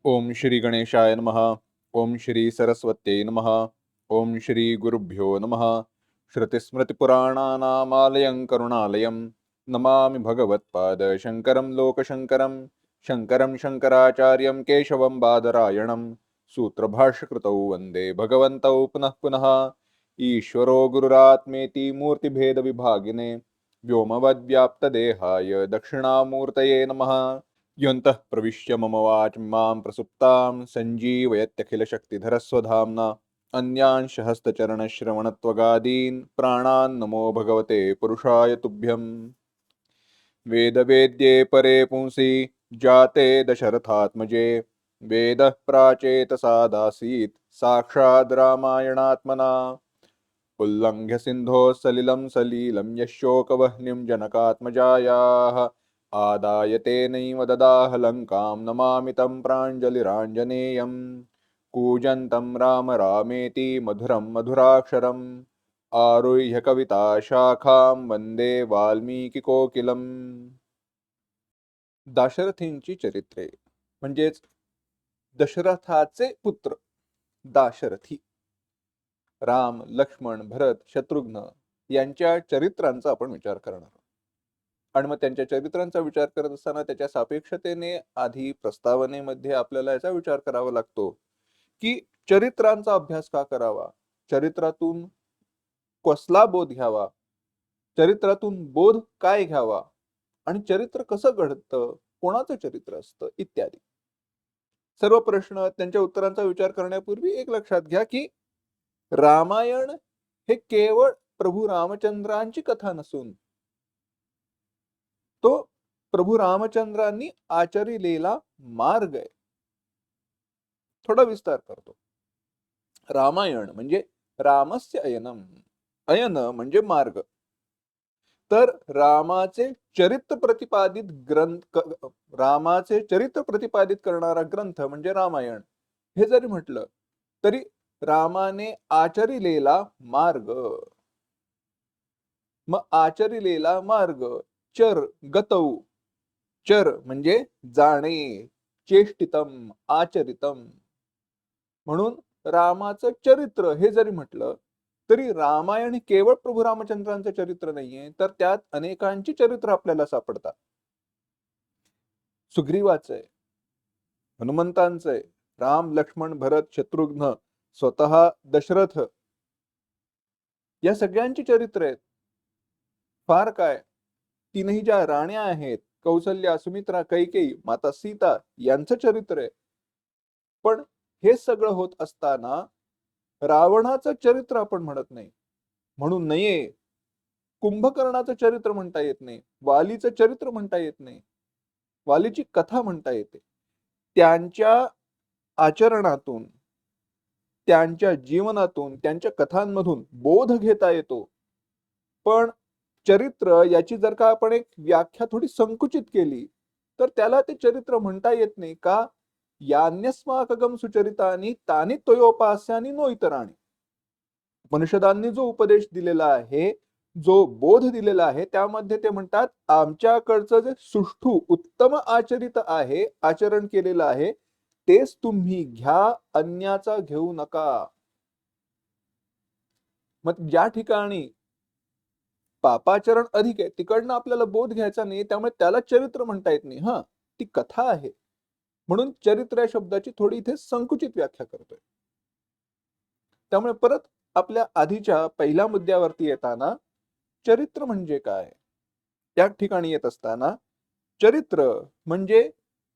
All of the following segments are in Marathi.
ओम श्री गणेशाय नमः. ओम श्री सरस्वत्यै नमः. ओम श्री गुरुभ्यो नमः. श्रुतिस्मृतिपुराणानामालयं करुणालयं नमामि भगवत्पाद शंकरं लोकशंकरं. शंकरं शंकराचार्यं केशवं बादरायणं सूत्रभाष्यकृतौ वन्दे भगवन्तौ पुनः पुनः. ईश्वरो गुरुरात्मेति मूर्तिभेदविभागिने व्योमवद्व्याप्तदेहाय दक्षिणामूर्तये नमः. योऽन्तः प्रविश्य मम वाचमिमां प्रसुप्तां सञ्जीवयत्यखिलशक्तिधरस्वधाम्ना अन्यांश हस्तचरणश्रवणत्वगादीन् प्राणान् नमो भगवते पुरुषाय तुभ्यम्. वेदवेद्ये परे पुंसि जाते दशरथात्मजे वेदः प्राचेतसादासीत् साक्षाद् रामायणात्मना. उल्लङ्घ्य सिन्धोः सलिलं सलीलं यशोकवह्निं जनकात्मजायाः आदाय तेनैव ददाह लङ्कां नमामि तं प्राञ्जलिराञ्जनेयं. कूजन्तं राम रामेति मधुरं मधुराक्षरम् आरुह्य कविताशाखां वन्दे वाल्मीकिकोकिलम्. दाशरथींची चरित्रे म्हणजेच दशरथाचे पुत्र दाशरथी राम, लक्ष्मण, भरत, शत्रुघ्न यांच्या चरित्रांचा आपण विचार करणार आहोत. आणि मग त्यांच्या चरित्रांचा विचार करत असताना त्याच्या सापेक्षतेने आधी प्रस्तावनेमध्ये आपल्याला याचा विचार करावा लागतो की चरित्रांचा अभ्यास का करावा, चरित्रातून कसला बोध घ्यावा, चरित्रातून बोध काय घ्यावा आणि चरित्र कसं घडतं, कोणाचं चरित्र असतं इत्यादी सर्व प्रश्न त्यांच्या उत्तरांचा विचार करण्यापूर्वी एक लक्षात घ्या की रामायण हे केवळ प्रभू रामचंद्रांची कथा नसून तो प्रभू रामचंद्रांनी आचरिलेला मार्ग आहे. थोडा विस्तार करतो. रामायण म्हणजे रामस्य अयनम, अयन म्हणजे मार्ग. तर रामाचे चरित्र प्रतिपादित ग्रंथ, रामाचे चरित्र प्रतिपादित करणारा ग्रंथ म्हणजे रामायण हे जरी म्हटलं तरी रामाने आचरिलेला मार्ग. मग आचरिलेला मार्ग चर गतौ, चर म्हणजे जाणे, चेष्टितम आचरितम. म्हणून रामाचं चरित्र हे जरी म्हटलं तरी रामायण केवळ प्रभू रामचंद्रांचं चरित्र नाहीये, तर त्यात अनेकांची चरित्र आपल्याला सापडतात. सुग्रीवाचं आहे, हनुमंतांचं आहे, राम लक्ष्मण भरत शत्रुघ्न, स्वतः दशरथ या सगळ्यांची चरित्र आहेत. फार काय, तीनही ज्या राण्या आहेत कौसल्या, सुमित्रा, कैकेयी, माता सीता यांचं चरित्र आहे. पण हे सगळं होत असताना रावणाचं चरित्र आपण म्हणत नाही, म्हणून नाहीये. कुंभकर्णाचं चरित्र म्हणता येत नाही, वालीचं चरित्र म्हणता येत नाही, वालीची कथा म्हणता येते. त्यांच्या आचरणातून, त्यांच्या जीवनातून, त्यांच्या कथांमधून बोध घेता येतो. पण चरित्र याची जर का आपण एक व्याख्या थोडी संकुचित केली तर त्याला ते चरित्र म्हणता येत नाही. का? यान्यस्माकगम सुचरितानी तानी त्वयोपास्यानी नो इतराणी. उपनिषदांनी जो उपदेश दिलेला आहे, जो बोध दिलेला आहे, त्यामध्ये ते म्हणतात आमच्याकडचं जे सुष्ठू उत्तम आचरित आहे, आचरण केलेलं आहे, तेच तुम्ही घ्या, अन्याचा घेऊ नका. मग ज्या ठिकाणी पापाचरण अधिक आहे तिकडनं आपल्याला बोध घ्यायचा नाही, त्यामुळे त्याला चरित्र म्हणता येत नाही. हा, ती कथा आहे. म्हणून चरित्र या शब्दाची थोडी इथे संकुचित व्याख्या करतोय. त्यामुळे परत आपल्या आधीच्या पहिल्या मुद्द्यावरती येताना चरित्र म्हणजे काय त्या ठिकाणी येत असताना, चरित्र म्हणजे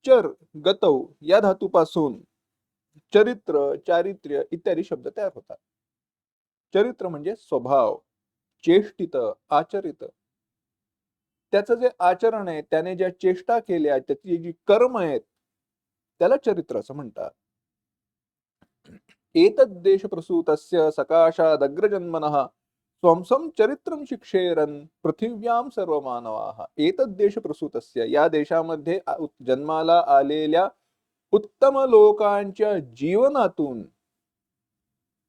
चर गतौ या धातूपासून चरित्र, चारित्र्य इत्यादी शब्द तयार होतात. चरित्र म्हणजे स्वभाव, चेष्टित, आचरित. त्याचं जे आचरण आहे, त्याने ज्या चेष्टा केल्या, त्याची जी कर्म आहेत, त्याला चरित्र असं म्हणतात. एतद्देश प्रसूतस्य सकाशादग्रजन्मनः स्वंसं चरित्रं शिक्षेरन् पृथिव्यां सर्वमानवाः. एतद्देश प्रसूतस्य, या देशामध्ये जन्माला आलेल्या उत्तम लोकांच्या जीवनातून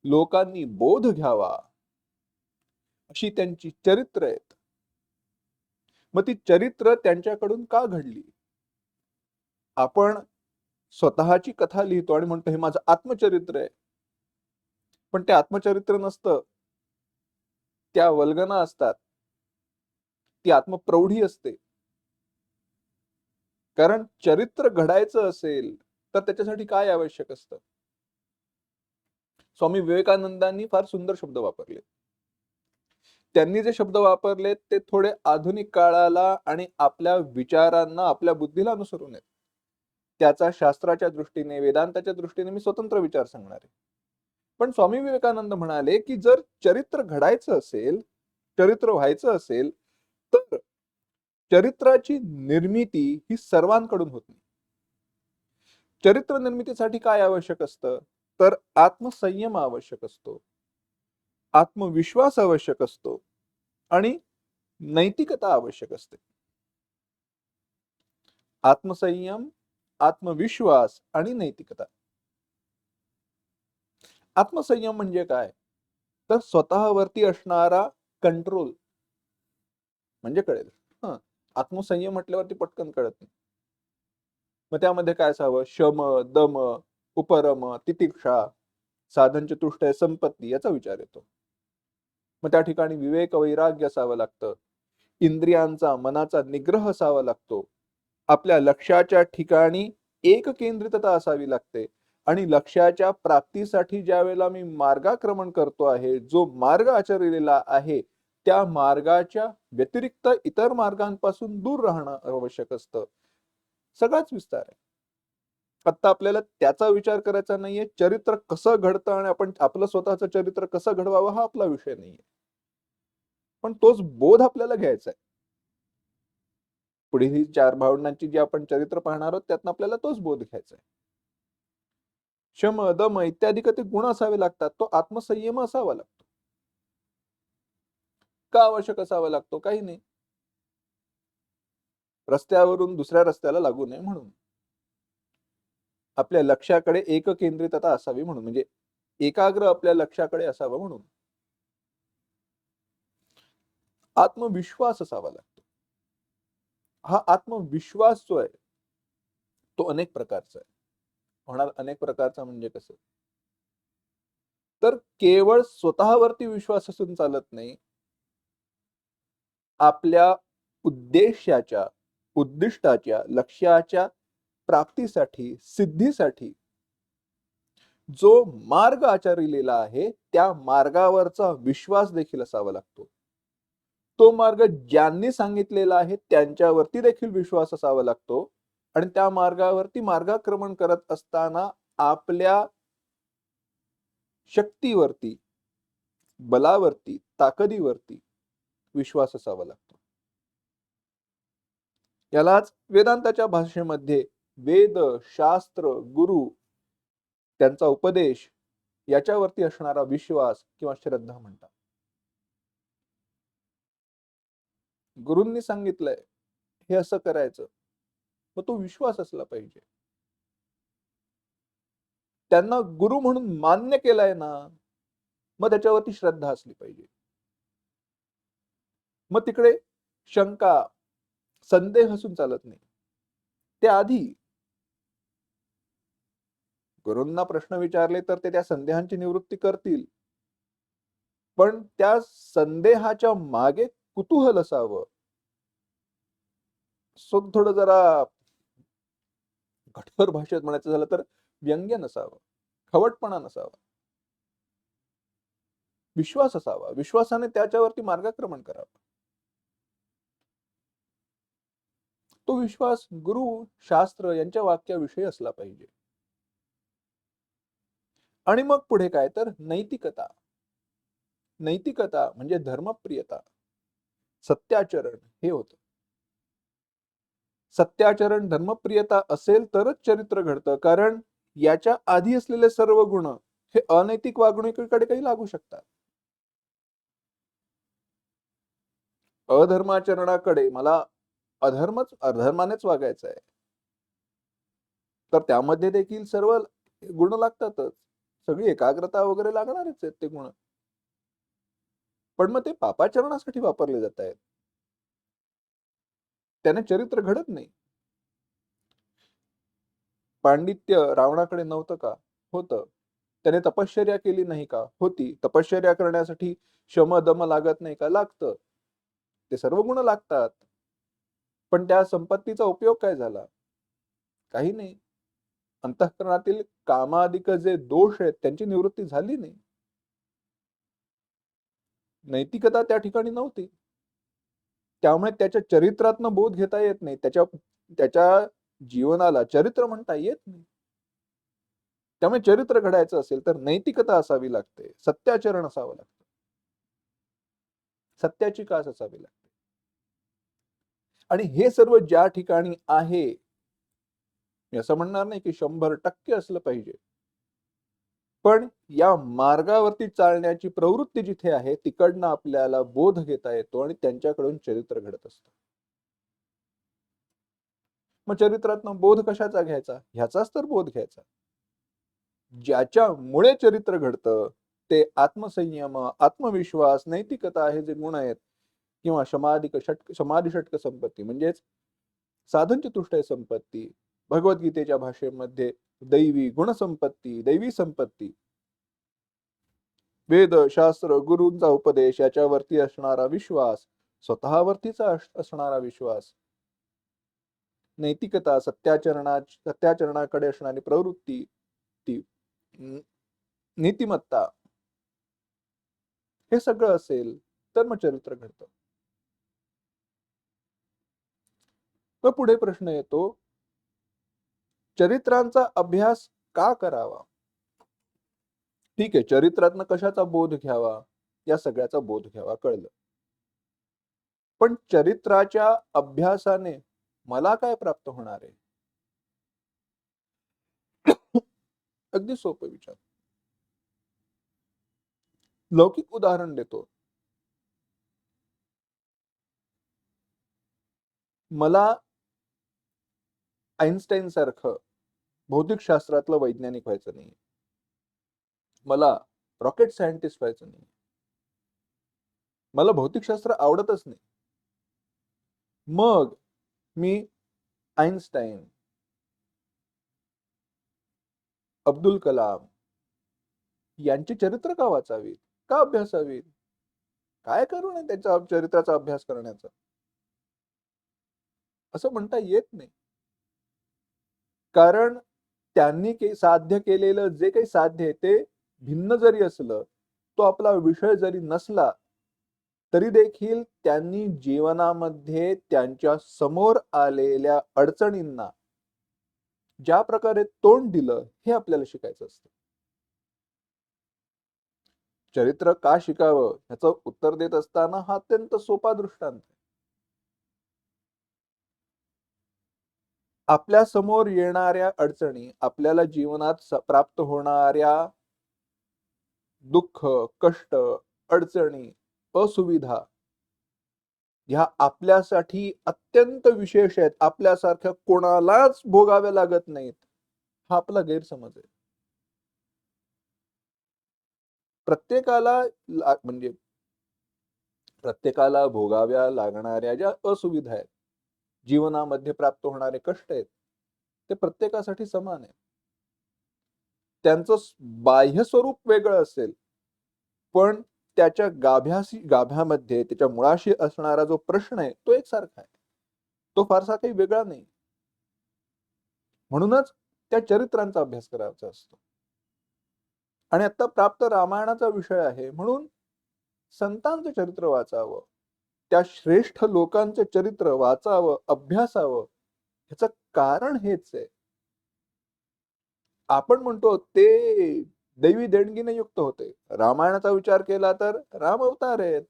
लोकांनी बोध घ्यावा अशी त्यांची चरित्र आहेत. मग ती चरित्र त्यांच्याकडून का घडली? आपण स्वतःची कथा लिहितो आणि म्हणतो हे माझं आत्मचरित्र आहे. पण ते आत्मचरित्र नसतं. त्या वल्गना असतात. ती आत्मप्रौढी असते. कारण चरित्र घडायचं असेल तर त्याच्यासाठी काय आवश्यक असतं? स्वामी विवेकानंदांनी फार सुंदर शब्द वापरले. त्यांनी जे शब्द वापरले ते थोडे आधुनिक काळाला आणि आपल्या विचारांना, आपल्या बुद्धीला अनुसरून आहेत. त्याचा शास्त्राच्या दृष्टीने, वेदांताच्या दृष्टीने मी स्वतंत्र विचार सांगणार आहे. पण स्वामी विवेकानंद म्हणाले, की जर चरित्र घडायचं असेल, चरित्र व्हायचं असेल, तर चरित्राची निर्मिती ही सर्वांकडून होत नाही. चरित्र निर्मितीसाठी काय आवश्यक असतं? तर आत्मसंयम आवश्यक असतो, आत्मविश्वास आवश्यक असतो आणि नैतिकता आवश्यक असते. आत्मसंयम, आत्मविश्वास आणि नैतिकता. आत्मसंयम म्हणजे काय? तर स्वतःवरती असणारा कंट्रोल म्हणजे कळेल. हं, आत्मसंयम म्हटल्यावरती पटकन कळत नाही. मग त्यामध्ये काय असावं? शम, दम, उपरम, तितिक्षा, साधन चतुष्टय, संपत्ती याचा विचार येतो. मग त्या ठिकाणी विवेक, वैराग्य असावं लागतं. इंद्रियांचा, मनाचा निग्रह असावा लागतो. आपल्या लक्ष्याच्या ठिकाणी एककेंद्रितता असावी लागते आणि लक्ष्याच्या प्राप्तीसाठी ज्या वेळेला मी मार्गाक्रमण करतो आहे, जो मार्ग आचरलेला आहे, त्या मार्गाच्या व्यतिरिक्त इतर मार्गांपासून दूर राहणं आवश्यक असतं. सगळाच विस्तार आहे. फक्त आपल्याला त्याचा विचार करायचा नाहीये, चरित्र कसं घडतं आणि आपण आपलं स्वतःचं चरित्र कसं घडवावं हा आपला विषय नाहीये. पण तोच बोध आपल्याला घ्यायचा आहे. पुढील ही 4 भावंडांची जी आपण चरित्र पाहणार आहोत, त्यातनं आपल्याला तोच बोध घ्यायचा आहे. शम, दम इत्यादी ते गुण असावे लागतात. तो आत्मसंयम असावा लागतो. का आवश्यक असावा लागतो? काही नाही. रस्त्यावरून दुसऱ्या रस्त्याला लागू नये म्हणून. आपल्या लक्ष्याकडे एककेंद्रितता असावी म्हणून, म्हणजे एकाग्र आपल्या लक्ष्याकडे असावं म्हणून. आत्मविश्वास असावा लागतो. हा आत्मविश्वास जो आहे तो अनेक प्रकारचा आहे. होणार अनेक प्रकारचा म्हणजे कसं? तर केवळ स्वतःवरती विश्वास असून चालत नाही. आपल्या उद्देशाच्या, उद्दिष्टाच्या, लक्ष्याच्या प्राप्तीसाठी, सिद्धीसाठी जो मार्ग आचरलेला आहे, त्या मार्गावरचा विश्वास देखील असावा लागतो. तो मार्ग ज्यांनी सांगितलेला आहे त्यांच्यावरती देखील विश्वास असावा लागतो आणि त्या मार्गावरती मार्गाक्रमण करत असताना आपल्या शक्तीवरती, बलावरती, ताकदीवरती विश्वास असावा लागतो. यालाच वेदांताच्या भाषेमध्ये वेद, शास्त्र, गुरु, त्यांचा उपदेश याच्यावरती असणारा विश्वास किंवा श्रद्धा म्हणतात. गुरूंनी सांगितलंय हे असं करायचं, मग तो विश्वास असला पाहिजे. त्यांना गुरु म्हणून मान्य केलाय ना, मग त्याच्यावरती श्रद्धा असली पाहिजे. मग तिकडे शंका, संदेह असून चालत नाही. त्या आधी गुरूंना प्रश्न विचारले तर ते त्या संदेहांची निवृत्ती करतील. पण त्या संदेहाच्या मागे कुतूहल असावं. थोडं जरा कठोर भाषेत म्हणायचं झालं तर व्यंग्य नसावं, खवटपणा नसावा, विश्वास असावा. विश्वासाने त्याच्यावरती मार्गक्रमण करावं. तो विश्वास गुरु, शास्त्र यांच्या वाक्याविषयी असला पाहिजे. आणि मग पुढे काय तर नैतिकता. नैतिकता म्हणजे धर्मप्रियता, सत्याचरण हे होतं. सत्याचरण, धर्मप्रियता असेल तरच चरित्र घडतं. कारण याच्या आधी असलेले सर्व गुण हे अनैतिक वागणुकीकडे काही लागू शकतात. अधर्माचरणाकडे मला अधर्मानेच वागायचं आहे, तर त्यामध्ये देखील सर्व गुण लागतातच. सगळी एकाग्रता वगैरे लागणारच आहेत ते गुण. पण मग ते पापाचरणासाठी वापरले जात आहेत. त्याने चरित्र घडत नाही. पांडित्य रावणाकडे नव्हतं का? होतं. त्याने तपश्चर्या केली नाही का? होती. तपश्चर्या करण्यासाठी शम दम लागत नाही का? लागतं. ते सर्व गुण लागतात. पण त्या संपत्तीचा उपयोग काय झाला? काही नाही. अंतःकरणातील कामादिक जे दोष आहेत त्यांची निवृत्ती झाली नाही. नैतिकता त्या ठिकाणी नव्हती. त्यामुळे त्याच्या चरित्रातनं बोध घेता येत नाही. त्याच्या त्याच्या जीवनाला चरित्र म्हणता येत नाही. त्यामुळे चरित्र घडायचं असेल तर नैतिकता असावी लागते. सत्याचरण असावं लागतं. सत्याची कास असावी लागते. आणि हे सर्व ज्या ठिकाणी आहे, मी असं म्हणणार नाही की 100% असलं पाहिजे. पण या मार्गावरती चालण्याची प्रवृत्ती जिथे आहे तिकडनं आपल्याला बोध घेता येतो आणि त्यांच्याकडून चरित्र घडत असतं. मग चरित्रातनं बोध कशाचा घ्यायचा? ह्याचाच तर बोध घ्यायचा. ज्याच्यामुळे चरित्र घडतं ते आत्मसंयम, आत्मविश्वास, नैतिकता हे जे गुण आहेत किंवा समाधी षटक संपत्ती म्हणजेच साधन चतुष्टय संपत्ती, भगवद्गीतेच्या भाषेमध्ये दैवी गुणसंपत्ती, दैवी संपत्ती, वेद, शास्त्र, गुरूंचा उपदेश याच्यावरती असणारा विश्वास, स्वतःवरतीचा असणारा विश्वास, नैतिकता, सत्याचरणाकडे असणारी प्रवृत्ती, ती नीतिमत्ता, हे सगळं असेल तर मग चरित्र घडतं. मग पुढे प्रश्न येतो, चरित्रांचा अभ्यास का करावा? ठीक आहे, चरित्रातनं कशाचा बोध घ्यावा? या सगळ्याचा बोध घ्यावा, कळलं. पण चरित्राच्या अभ्यासाने मला काय प्राप्त होणार आहे? अगदी सोपं विचार. लौकिक उदाहरण देतो. मला आईन्स्टाईन सारखं भौतिकशास्त्रातलं वैज्ञानिक व्हायचं नाही. मला रॉकेट सायंटिस्ट व्हायचं नाही. मला भौतिकशास्त्र आवडतच नाही. मग मी आईन्स्टाईन, अब्दुल कलाम यांची चरित्र का वाचावीत? का अभ्यासावीत? काय करू नये त्याच्या चरित्राचा अभ्यास करण्याचा? असं म्हणता येत नाही. कारण त्यांनी साध्य केलेलं जे काही साध्य आहे ते भिन्न जरी असलं, तो आपला विषय जरी नसला, तरी देखील त्यांनी जीवनामध्ये त्यांच्या समोर आलेल्या अडचणींना ज्या प्रकारे तोंड दिलं हे आपल्याला शिकायचं असतं. चरित्र का शिकावं ह्याचं उत्तर देत असताना हा अत्यंत सोपा दृष्टांत आहे. आपल्या समोर येणाऱ्या अडचणी, आपल्याला जीवनात प्राप्त होणाऱ्या दुःख, कष्ट, अडचणी, असुविधा ह्या आपल्यासाठी अत्यंत विशेष आहेत. आपल्यासारख्या कोणालाच भोगाव्या लागत नाहीत. हा आपला गैरसमज आहे. प्रत्येकाला म्हणजे प्रत्येकाला भोगाव्या लागणाऱ्या ज्या असुविधा आहेत, जीवनामध्ये प्राप्त होणारे कष्ट आहेत, ते प्रत्येकासाठी समान आहे. त्यांचं बाह्य स्वरूप वेगळं असेल, पण त्याच्या गाभ्यामध्ये त्याच्या मुळाशी असणारा जो प्रश्न आहे तो एकसारखा आहे. तो फारसा काही वेगळा नाही. म्हणूनच त्या चरित्रांचा अभ्यास करायचा असतो. आणि आता प्राप्त रामायणाचा विषय आहे म्हणून संतांचं चरित्र वाचावं, त्या श्रेष्ठ लोकांचे चरित्र वाचावं, अभ्यासावं. ह्याचं कारण हेच आहे. आपण म्हणतो ते दैवी देणगीने युक्त होते. रामायणाचा विचार केला तर राम अवतार आहेत,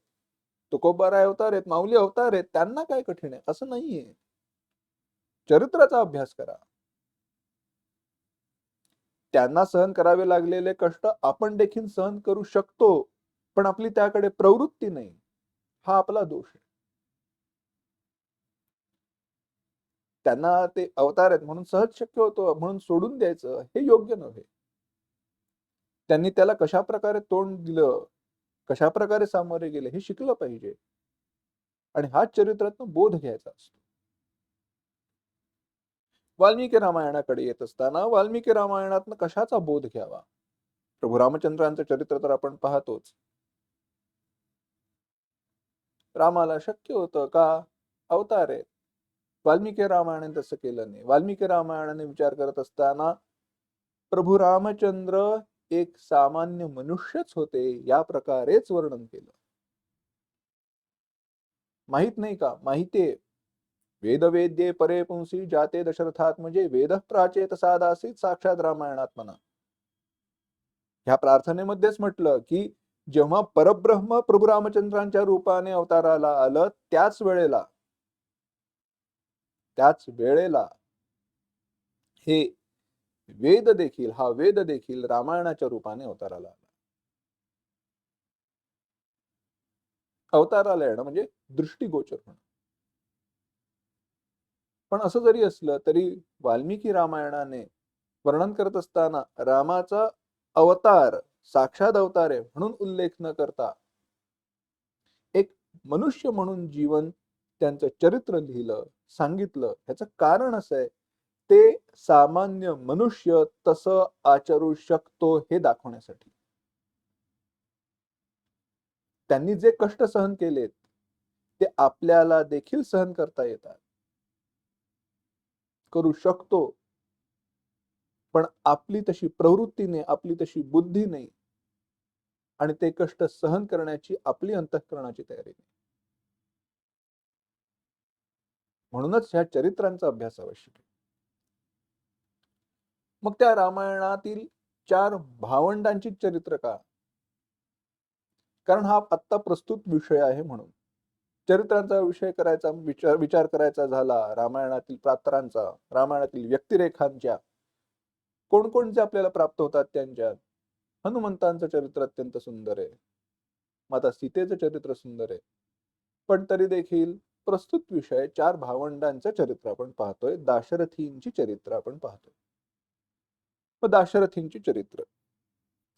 तुकोबाराय अवतार आहेत, माऊली अवतार आहेत, त्यांना काय कठीण आहे? असं नाहीये. चरित्राचा अभ्यास करा. त्यांना सहन करावे लागलेले कष्ट आपण देखील सहन करू शकतो, पण आपली त्याकडे प्रवृत्ती नाही. हा आपला दोष आहे. त्यांना ते अवतार आहेत म्हणून सहज शक्य होतं म्हणून सोडून द्यायचं हे योग्य नव्हे. त्यांनी त्याला कशा प्रकारे तोंड दिलं, कशा प्रकारे सामोरे गेले हे शिकलं पाहिजे. आणि हाच चरित्रातून बोध घ्यायचा असतो. वाल्मिकी रामायणाकडे येत असताना वाल्मिकी रामायणातनं कशाचा बोध घ्यावा? प्रभू रामचंद्रांचं चरित्र तर आपण पाहतोच. रामाला शक्य होतं का? अवतार आहे. वाल्मिकी रामायणाने तसं केलं नाही. वाल्मिकी रामायणाने विचार करत असताना प्रभू रामचंद्र एक सामान्य मनुष्यच होते या प्रकारेच वर्णन केलं. माहित नाही का? माहितीये. वेदवेद्ये परे पुंसी जाते दशरथात म्हणजे वेद प्राचेत सादासीत साक्षात रामायणात म्हणा. ह्या प्रार्थनेमध्येच म्हटलं की जेव्हा परब्रह्म प्रभू रामचंद्रांच्या रूपाने अवताराला आलं त्याच वेळेला हे वेद देखील रामायणाच्या रूपाने अवताराला आला. अवताराला येणं म्हणजे दृष्टिगोचर होणं. पण असं जरी असलं तरी वाल्मिकी रामायणाने वर्णन करत असताना रामाचा अवतार साक्षात अवतार आहे म्हणून उल्लेख न करता एक मनुष्य म्हणून जीवन त्यांचं चरित्र लिहिलं, सांगितलं. ह्याचं कारण असं आहे, ते सामान्य मनुष्य तसं आचरू शकतो हे दाखवण्यासाठी. त्यांनी जे कष्ट सहन केलेत, ते आपल्याला देखील सहन करता येतात. करू शकतो. पण आपली तशी प्रवृत्ती नाही, आपली तशी बुद्धी नाही आणि ते कष्ट सहन करण्याची आपली अंतःकरणाची तयारी नाही. म्हणूनच ह्या चरित्रांचा अभ्यास आवश्यक आहे. मग त्या रामायणातील 4 भावंडांची चरित्र का? कारण हा आत्ता प्रस्तुत विषय आहे म्हणून. चरित्रांचा विचार करायचा झाला रामायणातील पात्रांचा, रामायणातील व्यक्तिरेखांच्या, कोणकोणचे आपल्याला प्राप्त होतात त्यांच्यात. हनुमंतांचं चरित्र अत्यंत सुंदर आहे. माता सीतेचं चरित्र सुंदर आहे. पण तरी देखील प्रस्तुत विषय 4 भावंडांचं चरित्र आपण पाहतोय. दाशरथींची चरित्र आपण पाहतोय. दाशरथींची चरित्र.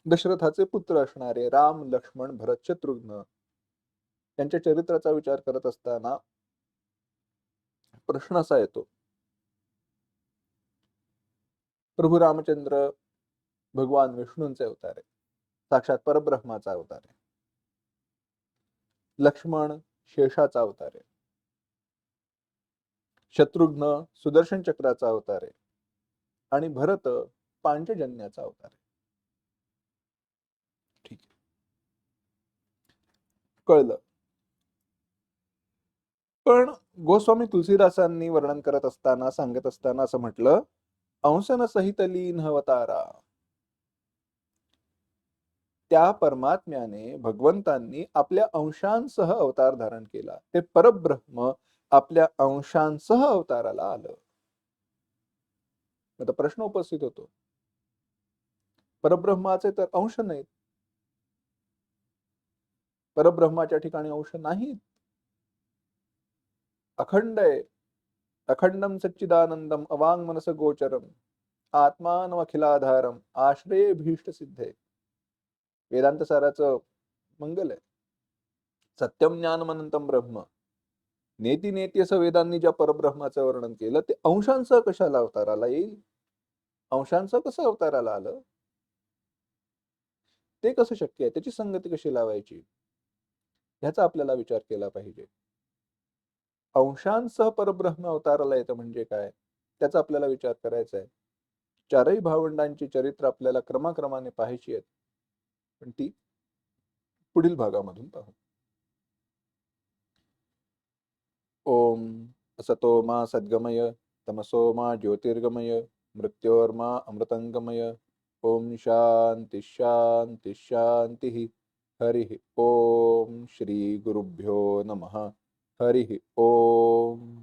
दशरथाचे पुत्र असणारे राम, लक्ष्मण, भरत, शत्रुघ्न यांच्या चरित्राचा विचार करत असताना प्रश्न असा येतो, प्रभू रामचंद्र भगवान विष्णूंचे अवतार आहे, साक्षात परब्रह्माचा अवतार आहे. लक्ष्मण शेषाचा अवतार आहे. शत्रुघ्न सुदर्शन चक्राचा अवतार आहे आणि भरत पांचजन्याचा अवतार आहे. ठीक आहे, कळलं. पण गोस्वामी तुलसीदासांनी वर्णन करत असताना सांगत असताना असं म्हटलं, अंशन सहित लीन अवतारा. त्या परमात्म्याने भगवंतांनी आपल्या अंशांसह अवतार धारण केला. ते परब्रह्म आपल्या अंशांसह अवताराला आलं. आता प्रश्न उपस्थित होतो, परब्रह्माचे तर अंश नाहीत, परब्रह्माच्या ठिकाणी अंश नाहीत, अखंड आहे. अखंडम सच्चिदानंदम अवांग मनस गोचरम आत्मानमखिलाधारम आश्रये भीष्ट सिद्धे. वेदांत साराचं मंगल आहे. सत्यम ज्ञानमनंतम ब्रह्म. नेती नेती असं वेदांनी ज्या परब्रह्माचं वर्णन केलं, ते अंशांसह कशाला अवताराला येईल? अंशांसह कसं अवताराला आलं? ते कसं शक्य आहे? त्याची संगती कशी लावायची? ह्याचा आपल्याला विचार केला पाहिजे. अंशांसह परब्रह्म अवताराला येतं म्हणजे काय? त्याचा आपल्याला विचार करायचा आहे. 4ही भावंडांची चरित्र आपल्याला क्रमाक्रमाने पाहायची आहेत, पण ती पुढील भागामधून पाहू. ओम असतो मा सद्गमय तमसो मा ज्योतिर्गमय मृत्योर्मा अमृतंगमय. ओम शांती शांती शांति. हरि ओम. श्री गुरुभ्यो नमः. हरि ओम.